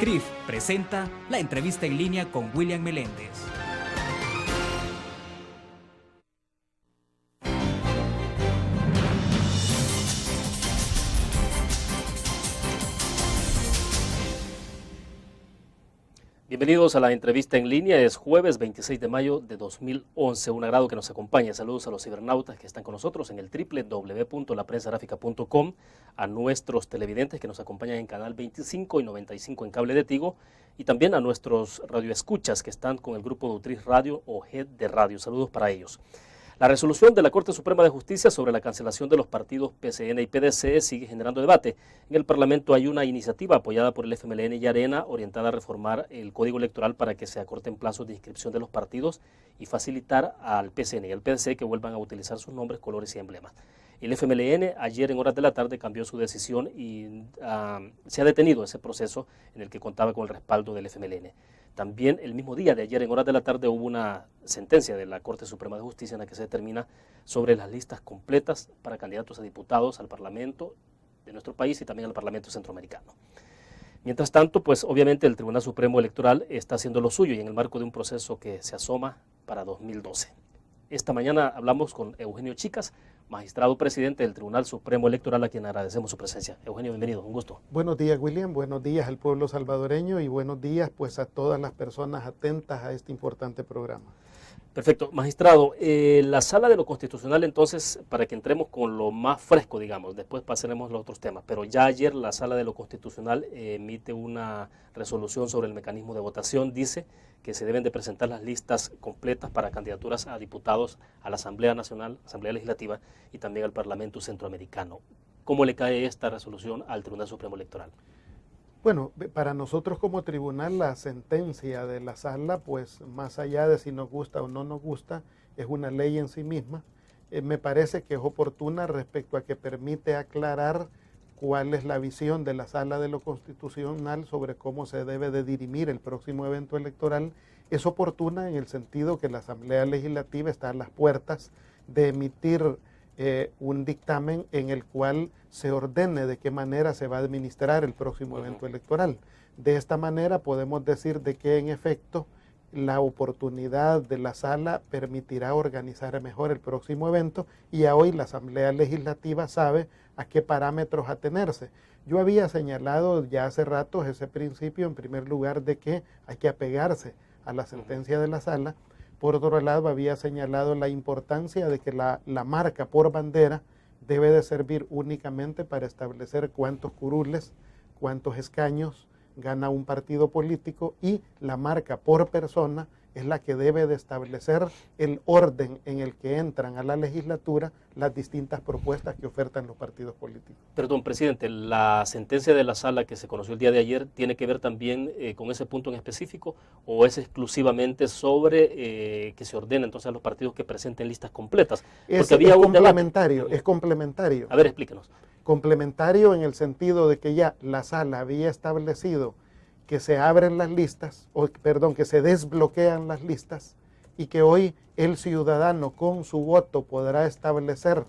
CRIF presenta la entrevista en línea con William Meléndez. Bienvenidos a la entrevista en línea. Es jueves 26 de mayo de 2011. Un agrado que nos acompañe. Saludos a los cibernautas que están con nosotros en el www.laprensagráfica.com, a nuestros televidentes que nos acompañan en Canal 25 y 95 en cable de Tigo, y también a nuestros radioescuchas que están con el grupo Dutriz Radio o GED de Radio. Saludos para ellos. La resolución de la Corte Suprema de Justicia sobre la cancelación de los partidos PCN y PDC sigue generando debate. En el Parlamento hay una iniciativa apoyada por el FMLN y Arena orientada a reformar el Código Electoral para que se acorten plazos de inscripción de los partidos y facilitar al PCN y al PDC que vuelvan a utilizar sus nombres, colores y emblemas. El FMLN ayer en horas de la tarde cambió su decisión y se ha detenido ese proceso en el que contaba con el respaldo del FMLN. También el mismo día de ayer en horas de la tarde hubo una sentencia de la Corte Suprema de Justicia en la que se determina sobre las listas completas para candidatos a diputados al Parlamento de nuestro país y también al Parlamento Centroamericano. Mientras tanto, pues obviamente el Tribunal Supremo Electoral está haciendo lo suyo y en el marco de un proceso que se asoma para 2012. Esta mañana hablamos con Eugenio Chicas, magistrado presidente del Tribunal Supremo Electoral, a quien agradecemos su presencia. Eugenio, bienvenido, un gusto. Buenos días, William, buenos días al pueblo salvadoreño y buenos días pues a todas las personas atentas a este importante programa. Perfecto. Magistrado, la Sala de lo Constitucional, entonces, para que entremos con lo más fresco, digamos, después pasaremos a los otros temas, pero ya ayer la Sala de lo Constitucional emite una resolución sobre el mecanismo de votación. Dice que se deben de presentar las listas completas para candidaturas a diputados a la Asamblea Nacional, Asamblea Legislativa y también al Parlamento Centroamericano. ¿Cómo le cae esta resolución al Tribunal Supremo Electoral? Bueno, para nosotros como tribunal la sentencia de la sala, pues más allá de si nos gusta o no nos gusta, es una ley en sí misma. Me parece que es oportuna respecto a que permite aclarar cuál es la visión de la Sala de lo Constitucional sobre cómo se debe de dirimir el próximo evento electoral. Es oportuna en el sentido que la Asamblea Legislativa está a las puertas de emitir un dictamen en el cual se ordene de qué manera se va a administrar el próximo evento electoral. De esta manera podemos decir de que en efecto la oportunidad de la sala permitirá organizar mejor el próximo evento y a hoy la Asamblea Legislativa sabe a qué parámetros atenerse. Yo había señalado ya hace rato ese principio en primer lugar de que hay que apegarse a la sentencia de la sala. Por otro lado, había señalado la importancia de que la marca por bandera debe de servir únicamente para establecer cuántos curules, cuántos escaños gana un partido político y la marca por persona es la que debe de establecer el orden en el que entran a la legislatura las distintas propuestas que ofertan los partidos políticos. Perdón, presidente, ¿la sentencia de la sala que se conoció el día de ayer tiene que ver también con ese punto en específico o es exclusivamente sobre que se ordena entonces a los partidos que presenten listas completas? Porque había un complementario, es complementario. A ver, explíquenos. Complementario en el sentido de que ya la sala había establecido que se abren las listas, que se desbloquean las listas y que hoy el ciudadano con su voto podrá establecer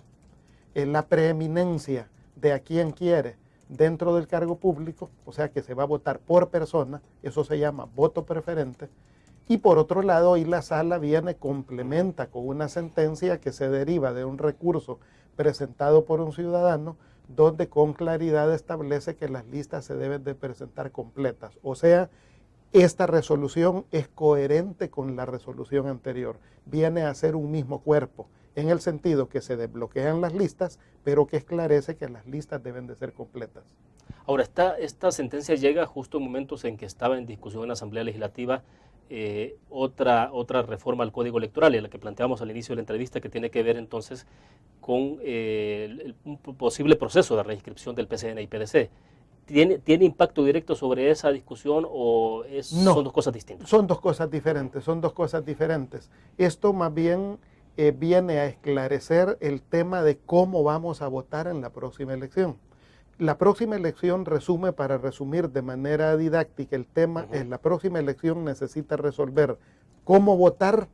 la preeminencia de a quien quiere dentro del cargo público, o sea que se va a votar por persona, eso se llama voto preferente. Y por otro lado, hoy la sala complementa con una sentencia que se deriva de un recurso presentado por un ciudadano donde con claridad establece que las listas se deben de presentar completas. O sea, esta resolución es coherente con la resolución anterior. Viene a ser un mismo cuerpo, en el sentido que se desbloquean las listas, pero que esclarece que las listas deben de ser completas. Ahora, esta sentencia llega justo en momentos en que estaba en discusión en la Asamblea Legislativa otra reforma al Código Electoral, en la que planteamos al inicio de la entrevista, que tiene que ver entonces con un posible proceso de reinscripción del PCN y PDC. ¿Tiene impacto directo sobre esa discusión o no, son dos cosas distintas? Son dos cosas diferentes, Esto más bien viene a esclarecer el tema de cómo vamos a votar en la próxima elección. La próxima elección resume, para resumir de manera didáctica el tema, es la próxima elección necesita resolver cómo votar,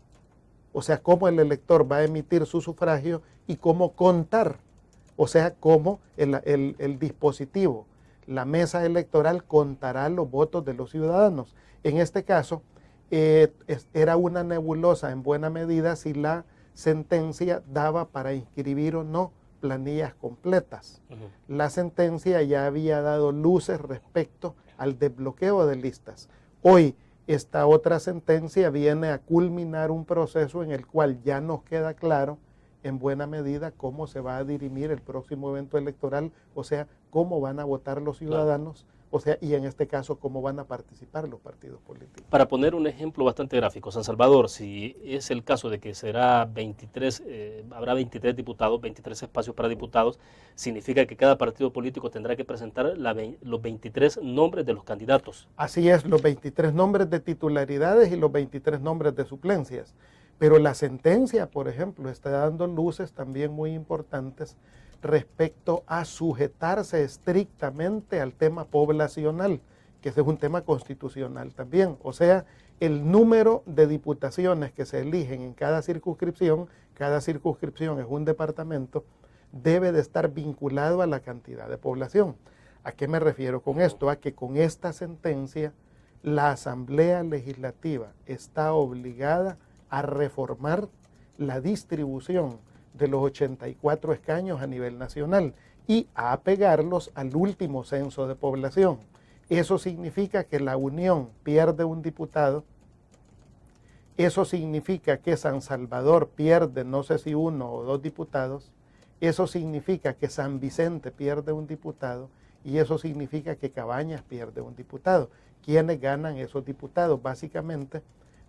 o sea, cómo el elector va a emitir su sufragio y cómo contar, o sea, cómo el dispositivo, la mesa electoral contará los votos de los ciudadanos. En este caso, era una nebulosa en buena medida si la sentencia daba para inscribir o no planillas completas. La sentencia ya había dado luces respecto al desbloqueo de listas. Hoy, esta otra sentencia viene a culminar un proceso en el cual ya nos queda claro en buena medida cómo se va a dirimir el próximo evento electoral, o sea, cómo van a votar los ciudadanos, o sea, y en este caso, cómo van a participar los partidos políticos. Para poner un ejemplo bastante gráfico, San Salvador, si es el caso de que será habrá 23 diputados, 23 espacios para diputados, significa que cada partido político tendrá que presentar los 23 nombres de los candidatos. Así es, los 23 nombres de titularidades y los 23 nombres de suplencias. Pero la sentencia, por ejemplo, está dando luces también muy importantes respecto a sujetarse estrictamente al tema poblacional, que ese es un tema constitucional también. O sea, el número de diputaciones que se eligen en cada circunscripción es un departamento, debe de estar vinculado a la cantidad de población. ¿A qué me refiero con esto? A que con esta sentencia la Asamblea Legislativa está obligada a reformar la distribución de los 84 escaños a nivel nacional y a apegarlos al último censo de población. Eso significa que la Unión pierde un diputado, eso significa que San Salvador pierde no sé si 1 o 2 diputados, eso significa que San Vicente pierde un diputado y eso significa que Cabañas pierde un diputado. ¿Quiénes ganan esos diputados? Básicamente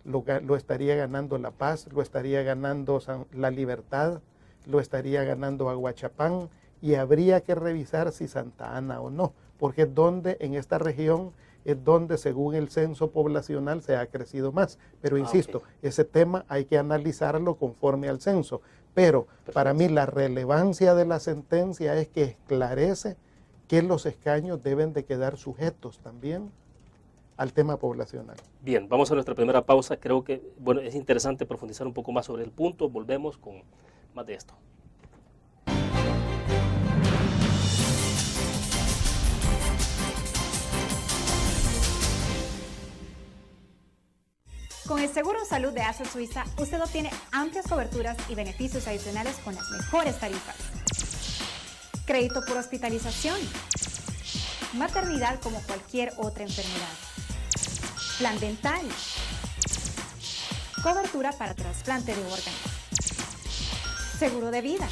lo estaría ganando La Paz, lo estaría ganando La Libertad, lo estaría ganando Aguachapán, y habría que revisar si Santa Ana o no, porque es donde en esta región es donde según el censo poblacional se ha crecido más. Pero insisto, ese tema hay que analizarlo conforme al censo. Pero para mí la relevancia de la sentencia es que esclarece que los escaños deben de quedar sujetos también al tema poblacional. Bien, vamos a nuestra primera pausa. Creo que es interesante profundizar un poco más sobre el punto. Volvemos con más de esto. Con el Seguro Salud de ASA Suiza, usted obtiene amplias coberturas y beneficios adicionales con las mejores tarifas. Crédito por hospitalización, maternidad como cualquier otra enfermedad, plan dental, cobertura para trasplante de órganos, seguro de vida,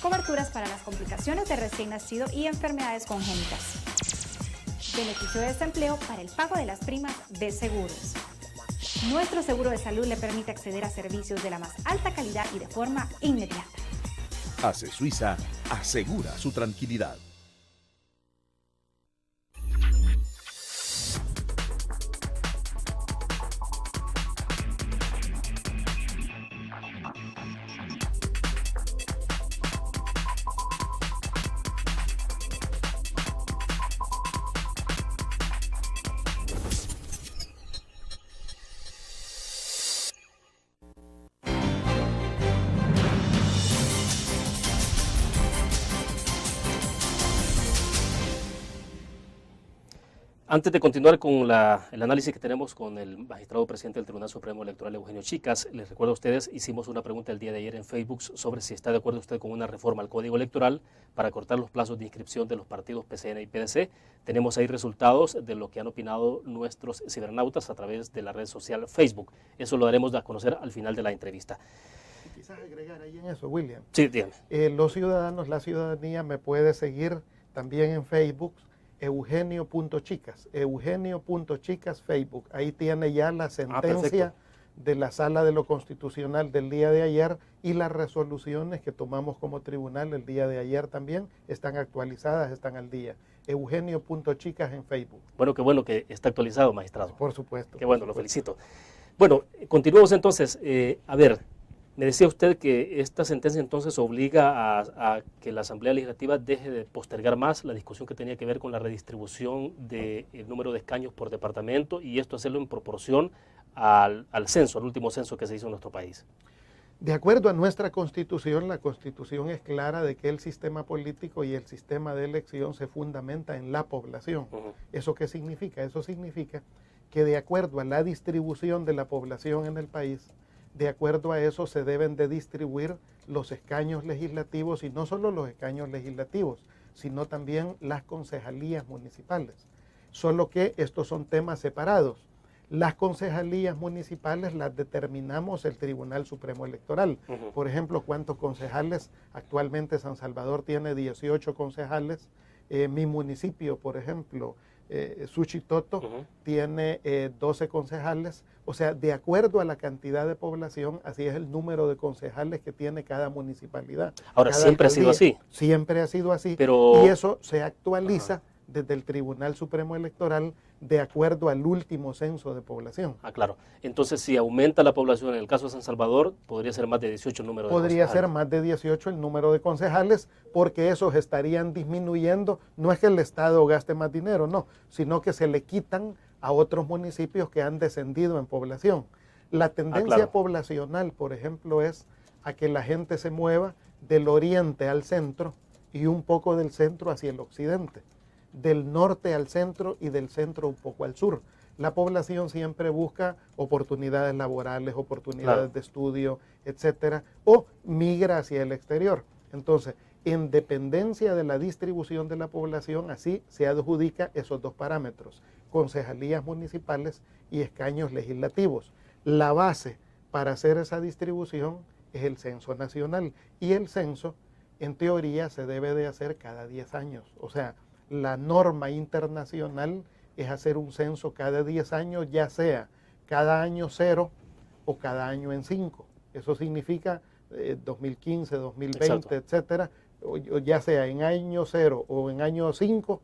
coberturas para las complicaciones de recién nacido y enfermedades congénitas, beneficio de desempleo para el pago de las primas de seguros. Nuestro seguro de salud le permite acceder a servicios de la más alta calidad y de forma inmediata. ASE Suiza asegura su tranquilidad. Antes de continuar con el análisis que tenemos con el magistrado presidente del Tribunal Supremo Electoral, Eugenio Chicas, les recuerdo a ustedes, hicimos una pregunta el día de ayer en Facebook sobre si está de acuerdo usted con una reforma al Código Electoral para cortar los plazos de inscripción de los partidos PCN y PDC. Tenemos ahí resultados de lo que han opinado nuestros cibernautas a través de la red social Facebook. Eso lo daremos a conocer al final de la entrevista. Y quizás agregar ahí en eso, William. Sí, dígame. Los ciudadanos, la ciudadanía me puede seguir también en Facebook, Eugenio.chicas Facebook. Ahí tiene ya la sentencia de la Sala de lo Constitucional del día de ayer y las resoluciones que tomamos como tribunal el día de ayer también están actualizadas, están al día. Eugenio.chicas en Facebook. Bueno, qué bueno que está actualizado, magistrado. Por supuesto. Qué bueno, lo felicito. Bueno, continuamos entonces. A ver, me decía usted que esta sentencia entonces obliga a que la Asamblea Legislativa deje de postergar más la discusión que tenía que ver con la redistribución del número de escaños por departamento y esto hacerlo en proporción al censo, al último censo que se hizo en nuestro país. De acuerdo a nuestra Constitución, la Constitución es clara de que el sistema político y el sistema de elección se fundamenta en la población. ¿Eso qué significa? Eso significa que de acuerdo a la distribución de la población en el país, de acuerdo a eso se deben de distribuir los escaños legislativos, y no solo los escaños legislativos, sino también las concejalías municipales. Solo que estos son temas separados. Las concejalías municipales las determinamos el Tribunal Supremo Electoral. Por ejemplo, ¿cuántos concejales? Actualmente San Salvador tiene 18 concejales. Mi municipio, por ejemplo, Suchitoto, tiene 12 concejales. O sea, de acuerdo a la cantidad de población, así es el número de concejales que tiene cada municipalidad. Ahora, ¿siempre ha sido así? Siempre ha sido así. Pero... Y eso se actualiza desde el Tribunal Supremo Electoral de acuerdo al último censo de población. Ah, claro. Entonces, si aumenta la población, en el caso de San Salvador, podría ser más de 18 el número de concejales. Podría ser más de 18 el número de concejales, porque esos estarían disminuyendo. No es que el Estado gaste más dinero, no, sino que se le quitan a otros municipios que han descendido en población. La tendencia poblacional, por ejemplo, es a que la gente se mueva del oriente al centro y un poco del centro hacia el occidente, del norte al centro y del centro un poco al sur. La población siempre busca oportunidades laborales, oportunidades de estudio, etcétera, o migra hacia el exterior. Entonces, en dependencia de la distribución de la población, así se adjudica esos dos parámetros, concejalías municipales y escaños legislativos. La base para hacer esa distribución es el censo nacional, y el censo, en teoría, se debe de hacer cada 10 años. O sea, la norma internacional es hacer un censo cada 10 años, ya sea cada año 0 o cada año en 5. Eso significa 2015, 2020, etcétera, o ya sea en año 0 o en año 5,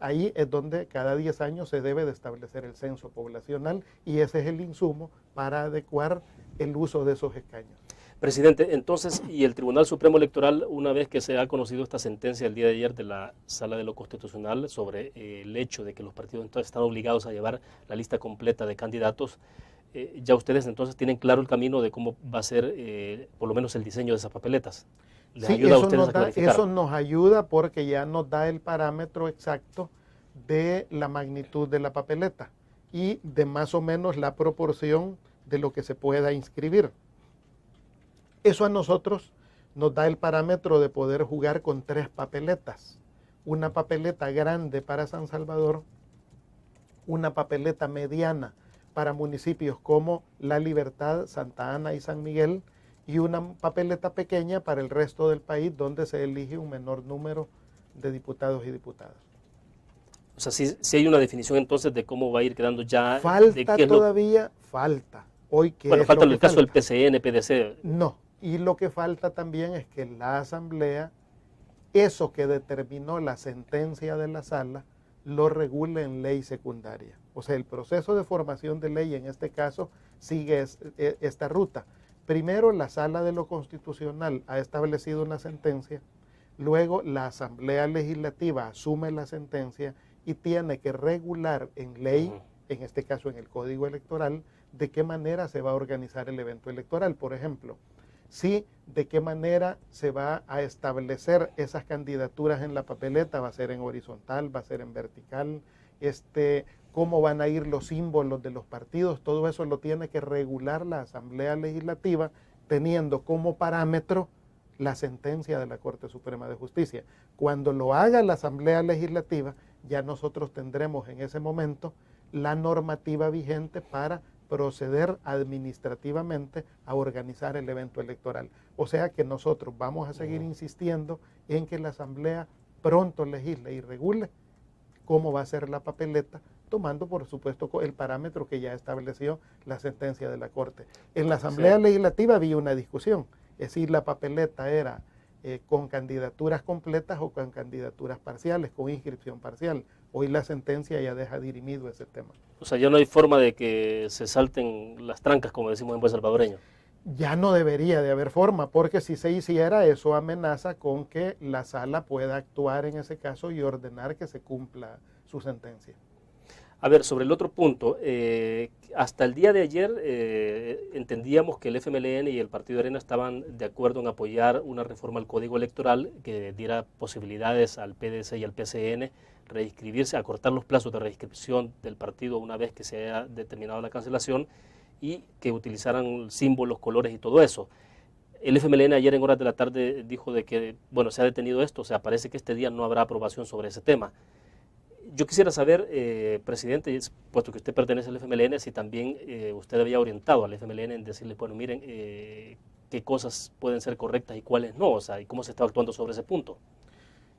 ahí es donde cada 10 años se debe de establecer el censo poblacional, y ese es el insumo para adecuar el uso de esos escaños. Presidente, entonces, y el Tribunal Supremo Electoral, una vez que se ha conocido esta sentencia el día de ayer de la Sala de lo Constitucional sobre el hecho de que los partidos entonces están obligados a llevar la lista completa de candidatos, ya ustedes entonces tienen claro el camino de cómo va a ser por lo menos el diseño de esas papeletas. ¿Les ayuda a ustedes a clarificar? Eso nos ayuda porque ya nos da el parámetro exacto de la magnitud de la papeleta y de más o menos la proporción de lo que se pueda inscribir. Eso a nosotros nos da el parámetro de poder jugar con 3 papeletas. Una papeleta grande para San Salvador, una papeleta mediana para municipios como La Libertad, Santa Ana y San Miguel, y una papeleta pequeña para el resto del país, donde se elige un menor número de diputados y diputadas. O sea, sí hay una definición entonces de cómo va a ir quedando ya. Falta todavía, falta. Hoy, bueno, falta el caso del PCN, PDC. No. Y lo que falta también es que la Asamblea, eso que determinó la sentencia de la Sala, lo regule en ley secundaria. O sea, el proceso de formación de ley en este caso sigue esta ruta. Primero, la Sala de lo Constitucional ha establecido una sentencia, luego la Asamblea Legislativa asume la sentencia y tiene que regular en ley, en este caso en el Código Electoral, de qué manera se va a organizar el evento electoral. Por ejemplo, sí, de qué manera se va a establecer esas candidaturas en la papeleta, va a ser en horizontal, va a ser en vertical, cómo van a ir los símbolos de los partidos, todo eso lo tiene que regular la Asamblea Legislativa, teniendo como parámetro la sentencia de la Corte Suprema de Justicia. Cuando lo haga la Asamblea Legislativa, ya nosotros tendremos en ese momento la normativa vigente para proceder administrativamente a organizar el evento electoral. O sea que nosotros vamos a seguir insistiendo en que la Asamblea pronto legisle y regule cómo va a ser la papeleta, tomando por supuesto el parámetro que ya estableció la sentencia de la Corte. En la Asamblea Legislativa había una discusión, es decir, la papeleta era con candidaturas completas o con candidaturas parciales, con inscripción parcial. Hoy la sentencia ya deja dirimido ese tema. O sea, ya no hay forma de que se salten las trancas, como decimos en buen salvadoreño. Ya no debería de haber forma, porque si se hiciera eso amenaza con que la Sala pueda actuar en ese caso y ordenar que se cumpla su sentencia. A ver, sobre el otro punto, hasta el día de ayer entendíamos que el FMLN y el Partido Arena estaban de acuerdo en apoyar una reforma al Código Electoral que diera posibilidades al PDS y al PCN reinscribirse, acortar los plazos de reinscripción del partido una vez que se haya determinado la cancelación y que utilizaran símbolos, colores y todo eso. El FMLN ayer en horas de la tarde dijo de que, bueno, se ha detenido esto, o sea, parece que este día no habrá aprobación sobre ese tema. Yo quisiera saber, presidente, puesto que usted pertenece al FMLN, si también usted había orientado al FMLN en decirle, bueno, miren, qué cosas pueden ser correctas y cuáles no, o sea, y cómo se está actuando sobre ese punto.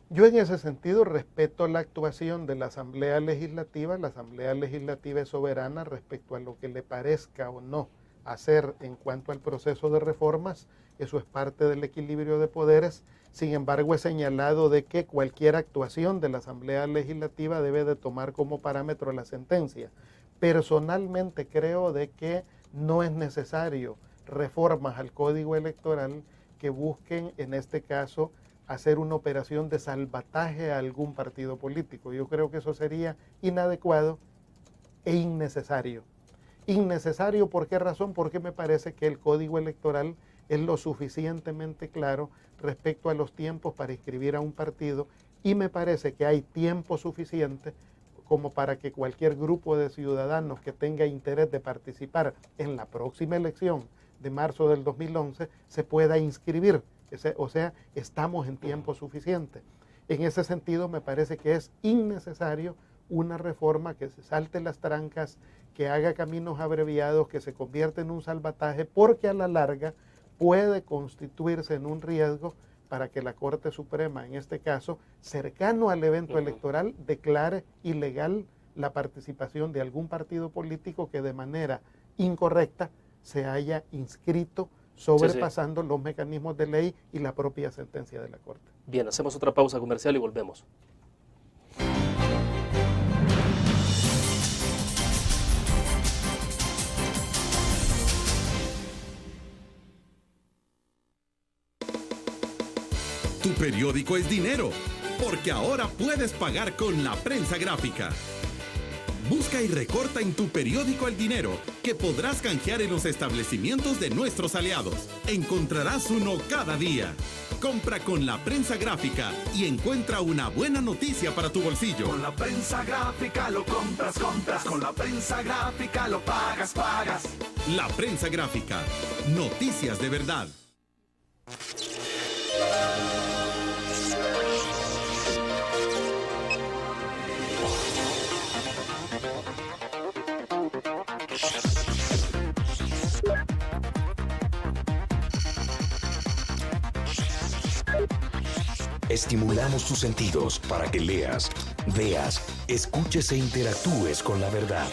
Yo en ese sentido respeto la actuación de la Asamblea Legislativa. La Asamblea Legislativa es soberana respecto a lo que le parezca o no hacer en cuanto al proceso de reformas. Eso es parte del equilibrio de poderes. Sin embargo, he señalado de que cualquier actuación de la Asamblea Legislativa debe de tomar como parámetro la sentencia. Personalmente creo de que no es necesario reformas al Código Electoral que busquen, en este caso, hacer una operación de salvataje a algún partido político. Yo creo que eso sería inadecuado e innecesario. Innecesario, ¿por qué razón? Porque me parece que el Código Electoral es lo suficientemente claro respecto a los tiempos para inscribir a un partido y me parece que hay tiempo suficiente como para que cualquier grupo de ciudadanos que tenga interés de participar en la próxima elección de marzo del 2011 se pueda inscribir. O sea, estamos en tiempo suficiente. En ese sentido, me parece que es innecesario una reforma que se salte las trancas, que haga caminos abreviados, que se convierta en un salvataje, porque a la larga puede constituirse en un riesgo para que la Corte Suprema, en este caso, cercano al evento electoral, declare ilegal la participación de algún partido político que de manera incorrecta se haya inscrito, sobrepasando los mecanismos de ley y la propia sentencia de la Corte. Bien, hacemos otra pausa comercial y volvemos. Tu periódico es dinero, porque ahora puedes pagar con la prensa gráfica. Busca y recorta en tu periódico El Dinero, que podrás canjear en los establecimientos de nuestros aliados. Encontrarás uno cada día. Compra con la prensa gráfica y encuentra una buena noticia para tu bolsillo. Con la prensa gráfica lo compras, compras. Con la prensa gráfica lo pagas, pagas. La prensa gráfica. Noticias de verdad. Estimulamos tus sentidos para que leas, veas, escuches e interactúes con la verdad.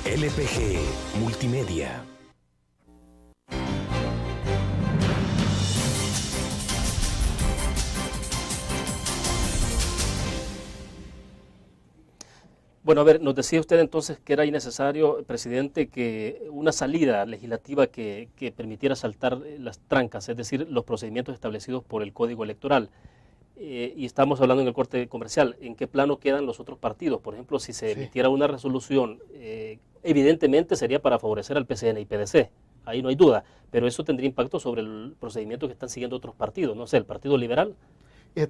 LPG Multimedia. Bueno, a ver, nos decía usted entonces que era innecesario, presidente, que una salida legislativa que permitiera saltar las trancas, es decir, los procedimientos establecidos por el Código Electoral. Y estamos hablando en el corte comercial, ¿en qué plano quedan los otros partidos? Por ejemplo, si se emitiera una resolución, evidentemente sería para favorecer al PCN y PDC, ahí no hay duda, pero eso tendría impacto sobre el procedimiento que están siguiendo otros partidos, no sé, el Partido Liberal.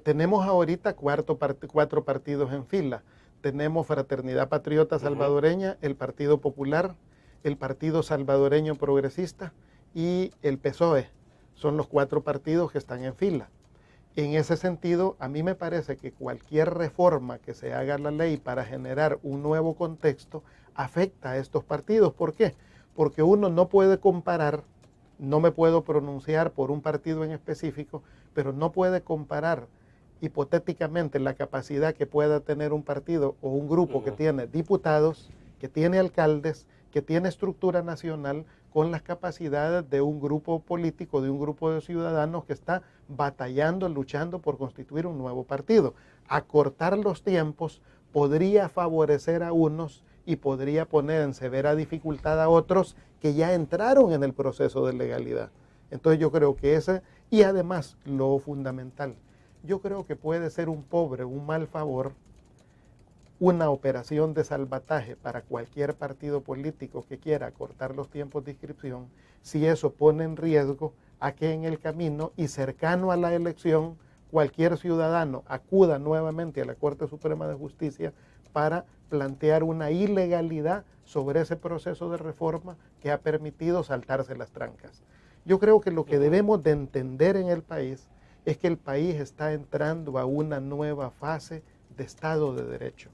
Tenemos ahorita cuatro partidos en fila. Tenemos Fraternidad Patriota Salvadoreña, el Partido Popular, el Partido Salvadoreño Progresista y el PSOE. Son los 4 partidos que están en fila. En ese sentido, a mí me parece que cualquier reforma que se haga a la ley para generar un nuevo contexto afecta a estos partidos. ¿Por qué? Porque uno no puede comparar, no me puedo pronunciar por un partido en específico, pero no puede comparar hipotéticamente la capacidad que pueda tener un partido o un grupo que tiene diputados, que tiene alcaldes, que tiene estructura nacional, con las capacidades de un grupo político, de un grupo de ciudadanos que está batallando, luchando por constituir un nuevo partido. Acortar los tiempos podría favorecer a unos y podría poner en severa dificultad a otros que ya entraron en el proceso de legalidad. Entonces yo creo que y además lo fundamental, yo creo que puede ser un mal favor una operación de salvataje para cualquier partido político que quiera acortar los tiempos de inscripción, si eso pone en riesgo a que en el camino y cercano a la elección cualquier ciudadano acuda nuevamente a la Corte Suprema de Justicia para plantear una ilegalidad sobre ese proceso de reforma que ha permitido saltarse las trancas. Yo creo que lo que debemos de entender en el país es que el país está entrando a una nueva fase de Estado de Derecho,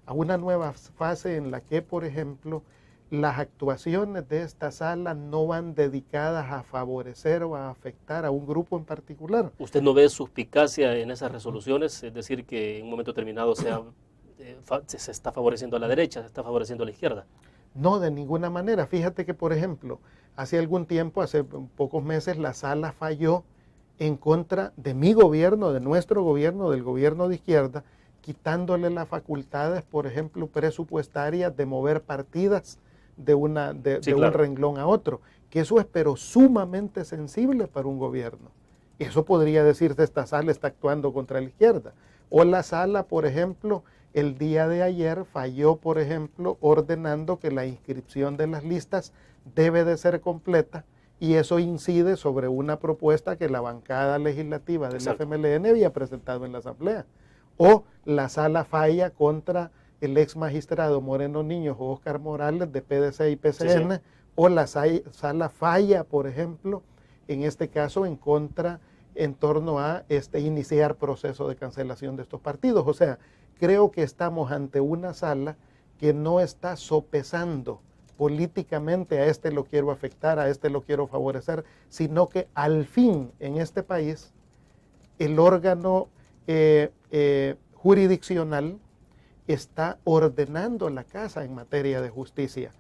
a una nueva fase en la que, por ejemplo, las actuaciones de esta sala no van dedicadas a favorecer o a afectar a un grupo en particular. ¿Usted no ve suspicacia en esas resoluciones? Es decir, que en un momento determinado se está favoreciendo a la derecha, se está favoreciendo a la izquierda. No, de ninguna manera. Fíjate que, por ejemplo, hace algún tiempo, hace pocos meses, la sala falló en contra de mi gobierno, de nuestro gobierno, del gobierno de izquierda, quitándole las facultades, por ejemplo, presupuestarias de mover partidas de un renglón a otro, que eso es pero sumamente sensible para un gobierno. Eso podría decirse, esta sala está actuando contra la izquierda. O la sala, por ejemplo, el día de ayer falló, por ejemplo, ordenando que la inscripción de las listas debe de ser completa, y eso incide sobre una propuesta que la bancada legislativa del FMLN había presentado en la Asamblea. O la sala falla contra el ex magistrado Moreno Niños o Óscar Morales de PDC y PCN, o la sala falla, por ejemplo, en este caso en torno a iniciar proceso de cancelación de estos partidos. O sea, creo que estamos ante una sala que no está sopesando políticamente a este lo quiero afectar, a este lo quiero favorecer, sino que al fin en este país el órgano jurisdiccional está ordenando la casa en materia de justicia.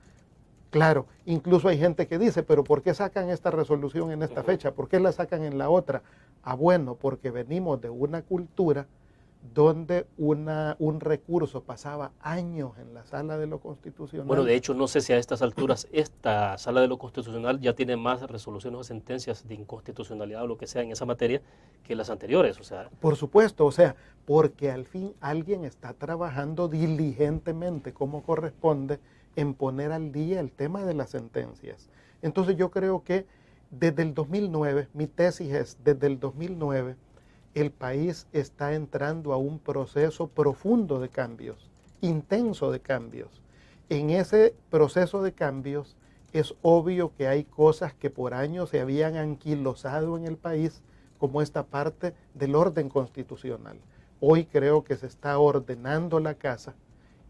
Claro, incluso hay gente que dice, pero ¿por qué sacan esta resolución en esta fecha? ¿Por qué la sacan en la otra? Ah, bueno, porque venimos de una cultura donde un recurso pasaba años en la Sala de lo Constitucional. Bueno, de hecho, no sé si a estas alturas esta Sala de lo Constitucional ya tiene más resoluciones o sentencias de inconstitucionalidad o lo que sea en esa materia que las anteriores. O sea, por supuesto, o sea, porque al fin alguien está trabajando diligentemente como corresponde en poner al día el tema de las sentencias. Entonces yo creo que desde el 2009, mi tesis es, desde el 2009, el país está entrando a un proceso profundo de cambios, intenso de cambios. En ese proceso de cambios es obvio que hay cosas que por años se habían anquilosado en el país, como esta parte del orden constitucional. Hoy creo que se está ordenando la casa,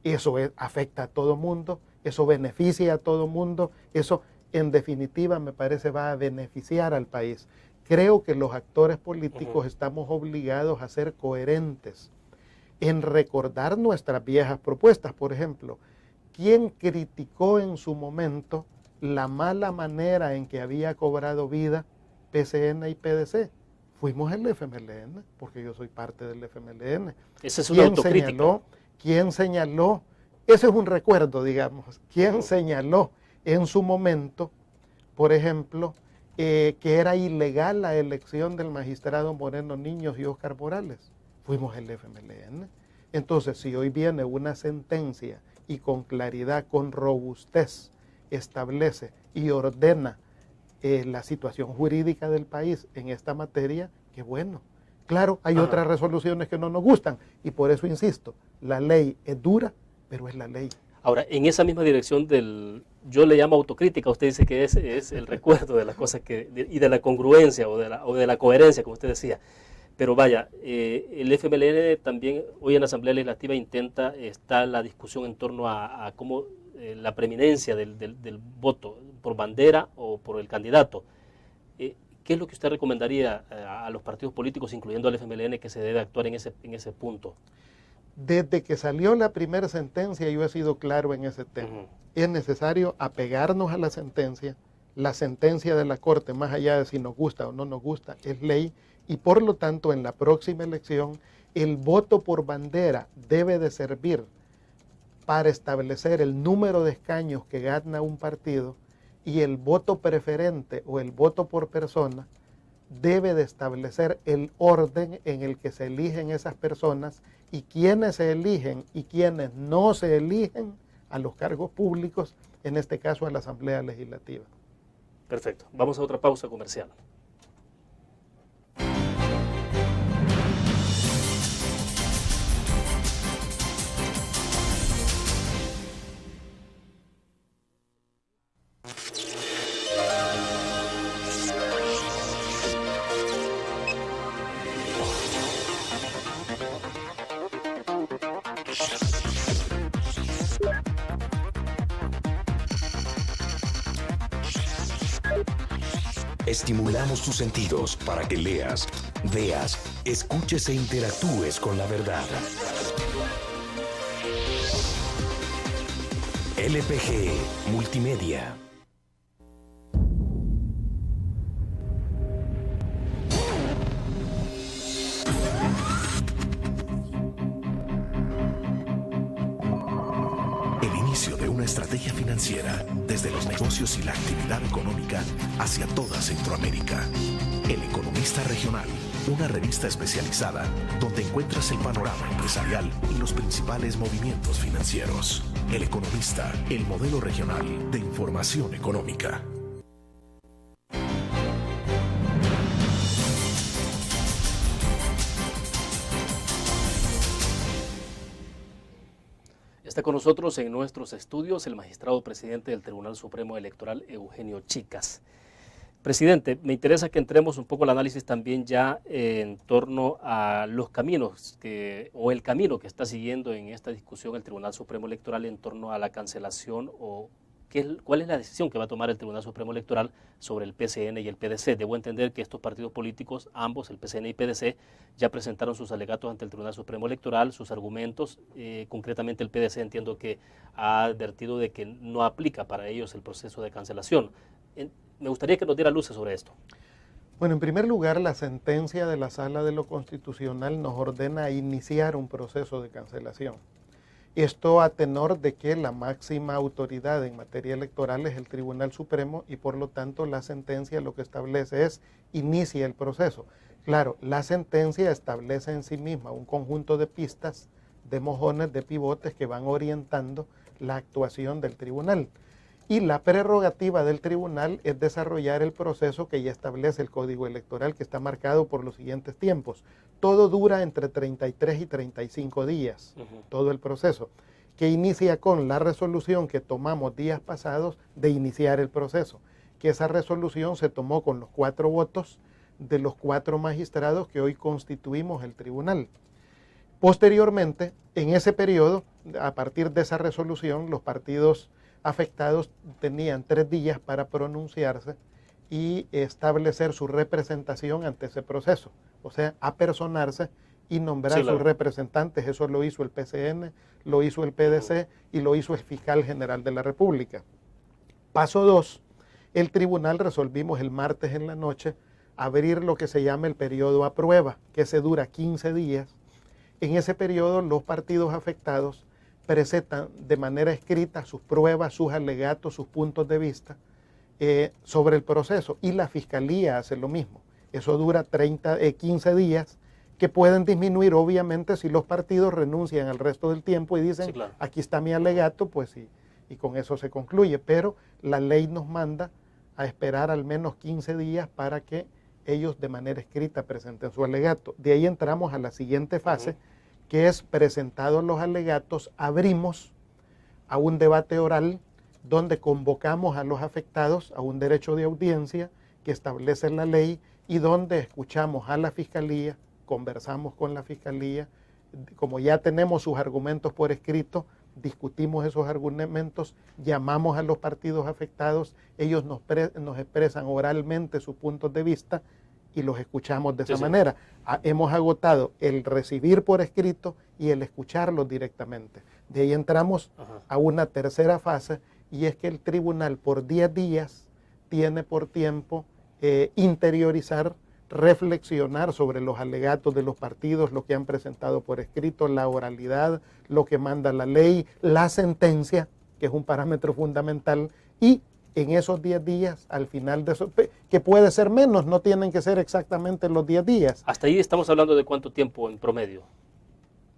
eso afecta a todo mundo, eso beneficia a todo mundo, eso en definitiva me parece va a beneficiar al país. Creo que los actores políticos estamos obligados a ser coherentes en recordar nuestras viejas propuestas. Por ejemplo, ¿quién criticó en su momento la mala manera en que había cobrado vida PCN y PDC? Fuimos el FMLN, porque yo soy parte del FMLN. Esa es una autocrítica. ¿Quién señaló? Ese es un recuerdo, digamos. ¿Quién señaló en su momento, por ejemplo, que era ilegal la elección del magistrado Moreno Niños y Óscar Morales? Fuimos el FMLN. Entonces, si hoy viene una sentencia y con claridad, con robustez, establece y ordena la situación jurídica del país en esta materia, qué bueno. Claro, hay otras resoluciones que no nos gustan y por eso insisto, la ley es dura, pero es la ley. Ahora, en esa misma dirección yo le llamo autocrítica, usted dice que es el recuerdo de las cosas y de la congruencia o de la coherencia, como usted decía. Pero vaya, el FMLN también hoy en la Asamblea Legislativa está la discusión en torno a cómo la preeminencia del voto por bandera o por el candidato. ¿Qué es lo que usted recomendaría a los partidos políticos, incluyendo al FMLN, que se debe actuar en ese punto? Desde que salió la primera sentencia yo he sido claro en ese tema. Es necesario apegarnos a la sentencia de la Corte, más allá de si nos gusta o no nos gusta, es ley, y por lo tanto en la próxima elección el voto por bandera debe de servir para establecer el número de escaños que gana un partido, y el voto preferente o el voto por persona debe de establecer el orden en el que se eligen esas personas y quiénes se eligen y quiénes no se eligen a los cargos públicos, en este caso a la Asamblea Legislativa. Perfecto. Vamos a otra pausa comercial. Estimulamos tus sentidos para que leas, veas, escuches e interactúes con la verdad. LPG Multimedia. El inicio de una estrategia financiera desde los negocios y la actividad económica hacia toda Centroamérica. El Economista Regional, una revista especializada donde encuentras el panorama empresarial y los principales movimientos financieros. El Economista, el modelo regional de información económica. Está con nosotros en nuestros estudios el magistrado presidente del Tribunal Supremo Electoral, Eugenio Chicas. Presidente, me interesa que entremos un poco al análisis también ya en torno a los caminos o el camino que está siguiendo en esta discusión el Tribunal Supremo Electoral en torno a la cancelación o cuál es la decisión que va a tomar el Tribunal Supremo Electoral sobre el PCN y el PDC. Debo entender que estos partidos políticos, ambos, el PCN y PDC, ya presentaron sus alegatos ante el Tribunal Supremo Electoral, sus argumentos. Concretamente el PDC entiendo que ha advertido de que no aplica para ellos el proceso de cancelación. Me gustaría que nos diera luces sobre esto. Bueno, en primer lugar, la sentencia de la Sala de lo Constitucional nos ordena iniciar un proceso de cancelación. Esto a tenor de que la máxima autoridad en materia electoral es el Tribunal Supremo y por lo tanto la sentencia lo que establece es inicia el proceso. Claro, la sentencia establece en sí misma un conjunto de pistas, de mojones, de pivotes que van orientando la actuación del tribunal. Y la prerrogativa del tribunal es desarrollar el proceso que ya establece el Código Electoral, que está marcado por los siguientes tiempos. Todo dura entre 33 y 35 días, todo el proceso, que inicia con la resolución que tomamos días pasados de iniciar el proceso, que esa resolución se tomó con los 4 votos de los 4 magistrados que hoy constituimos el tribunal. Posteriormente, en ese periodo, a partir de esa resolución, los partidos afectados tenían 3 días para pronunciarse y establecer su representación ante ese proceso, o sea, apersonarse y nombrar sus representantes. Eso lo hizo el PCN, lo hizo el PDC y lo hizo el Fiscal General de la República. Paso 2, el tribunal resolvimos el martes en la noche abrir lo que se llama el periodo a prueba, que se dura 15 días. En ese periodo los partidos afectados presentan de manera escrita sus pruebas, sus alegatos, sus puntos de vista sobre el proceso y la Fiscalía hace lo mismo. Eso dura 15 días que pueden disminuir obviamente si los partidos renuncian al resto del tiempo y dicen aquí está mi alegato, pues y con eso se concluye, pero la ley nos manda a esperar al menos 15 días para que ellos de manera escrita presenten su alegato. De ahí entramos a la siguiente fase, que es presentados los alegatos, abrimos a un debate oral donde convocamos a los afectados a un derecho de audiencia que establece la ley y donde escuchamos a la Fiscalía, conversamos con la Fiscalía, como ya tenemos sus argumentos por escrito, discutimos esos argumentos, llamamos a los partidos afectados, ellos nos expresan oralmente sus puntos de vista y los escuchamos de esa manera. Hemos agotado el recibir por escrito y el escucharlos directamente. De ahí entramos a una tercera fase y es que el tribunal por 10 días tiene por tiempo interiorizar, reflexionar sobre los alegatos de los partidos, lo que han presentado por escrito, la oralidad, lo que manda la ley, la sentencia, que es un parámetro fundamental, y en esos 10 días, al final de eso, que puede ser menos, no tienen que ser exactamente los 10 días. Hasta ahí estamos hablando de cuánto tiempo en promedio.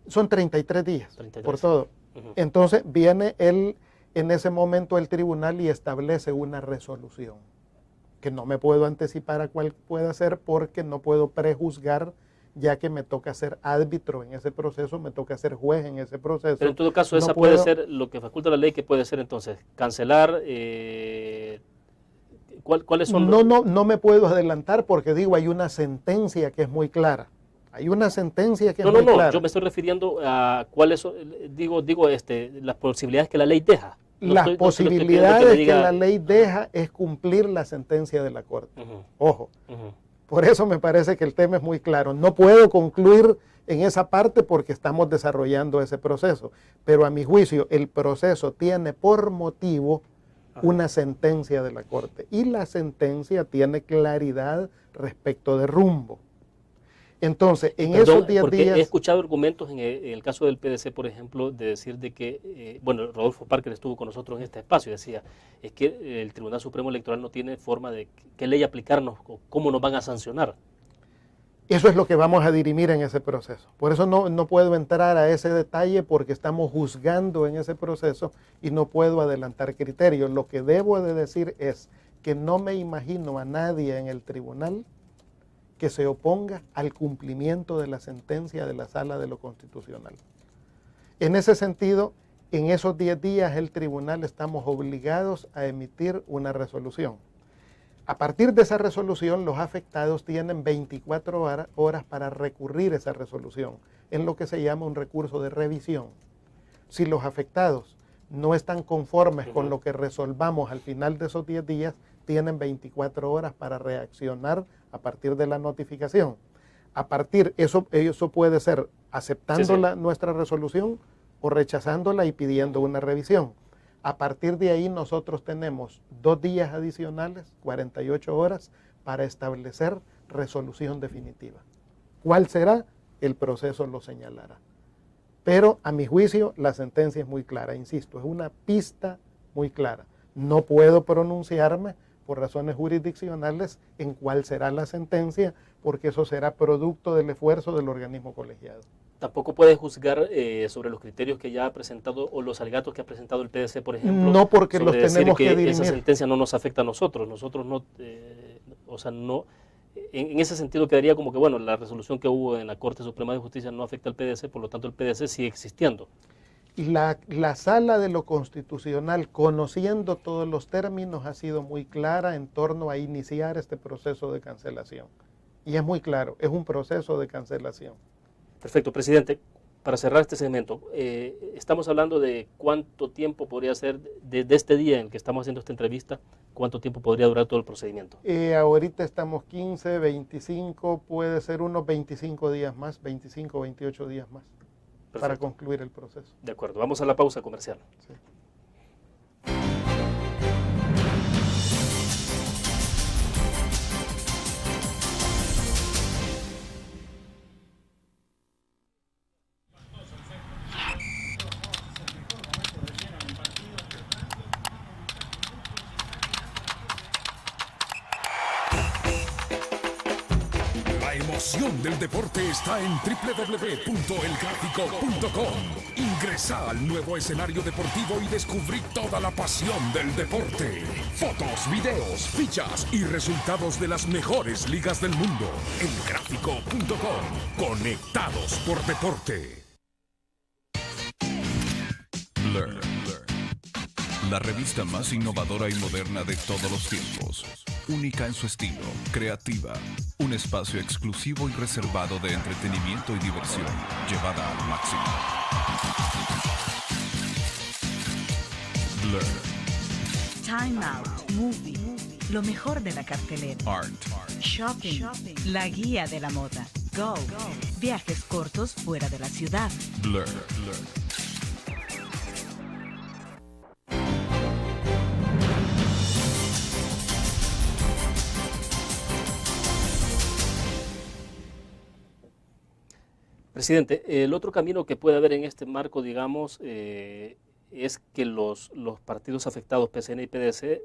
Son 33 días 33. por todo. Entonces viene en ese momento el tribunal y establece una resolución, que no me puedo anticipar a cuál pueda ser porque no puedo prejuzgar, ya que me toca ser árbitro en ese proceso, me toca ser juez en ese proceso. Pero en todo caso, esa puede ser lo que faculta la ley, que puede ser entonces cancelar. ¿Cuáles son los...? No me puedo adelantar porque digo, hay una sentencia que es muy clara. Hay una sentencia que es muy clara. Yo me estoy refiriendo a cuáles son, las posibilidades que la ley deja. Las posibilidades que la ley deja es cumplir la sentencia de la Corte. Ojo. Por eso me parece que el tema es muy claro. No puedo concluir en esa parte porque estamos desarrollando ese proceso. Pero a mi juicio, el proceso tiene por motivo una sentencia de la Corte. Y la sentencia tiene claridad respecto de rumbo. Entonces, en esos 10 días... He escuchado argumentos en el caso del PDC, por ejemplo, de decir de que, Rodolfo Parker estuvo con nosotros en este espacio y decía, es que el Tribunal Supremo Electoral no tiene forma de qué ley aplicarnos, cómo nos van a sancionar. Eso es lo que vamos a dirimir en ese proceso. Por eso no puedo entrar a ese detalle porque estamos juzgando en ese proceso y no puedo adelantar criterios. Lo que debo de decir es que no me imagino a nadie en el tribunal que se oponga al cumplimiento de la sentencia de la Sala de lo Constitucional. En ese sentido, en esos 10 días el tribunal estamos obligados a emitir una resolución. A partir de esa resolución, los afectados tienen 24 horas para recurrir esa resolución, en lo que se llama un recurso de revisión. Si los afectados no están conformes con lo que resolvamos al final de esos 10 días, tienen 24 horas para reaccionar a partir de la notificación. Eso puede ser aceptando nuestra resolución o rechazándola y pidiendo una revisión. A partir de ahí nosotros tenemos 2 días adicionales, 48 horas, para establecer resolución definitiva. ¿Cuál será? El proceso lo señalará. Pero a mi juicio la sentencia es muy clara, insisto, es una pista muy clara. No puedo pronunciarme por razones jurisdiccionales en cuál será la sentencia, porque eso será producto del esfuerzo del organismo colegiado. Tampoco puedes juzgar sobre los criterios que ya ha presentado o los alegatos que ha presentado el PDC, por ejemplo. No, porque los tenemos que dirimir. Esa sentencia no nos afecta a nosotros. Nosotros no, en ese sentido quedaría como que, bueno, la resolución que hubo en la Corte Suprema de Justicia no afecta al PDC, por lo tanto el PDC sigue existiendo. La Sala de lo Constitucional, conociendo todos los términos, ha sido muy clara en torno a iniciar este proceso de cancelación. Y es muy claro, es un proceso de cancelación. Perfecto, presidente. Para cerrar este segmento, estamos hablando de cuánto tiempo podría ser, desde este día en que estamos haciendo esta entrevista, cuánto tiempo podría durar todo el procedimiento. Ahorita estamos 15, 25, puede ser unos 25 días más, 25 o 28 días más. Perfecto. Para concluir el proceso. De acuerdo, vamos a la pausa comercial. Sí. La emoción del deporte está en www.elgráfico.com. Ingresa al nuevo escenario deportivo y descubrí toda la pasión del deporte. Fotos, videos, fichas y resultados de las mejores ligas del mundo. Elgráfico.com. Conectados por deporte. Learn. La revista más innovadora y moderna de todos los tiempos. Única en su estilo, creativa. Un espacio exclusivo y reservado de entretenimiento y diversión, llevada al máximo. Blur. Time Out, Movie, lo mejor de la cartelera. Art. Shopping, la guía de la moda. Go, viajes cortos fuera de la ciudad. Blur. Presidente, el otro camino que puede haber en este marco, digamos, es que los partidos afectados, PCN y PDC,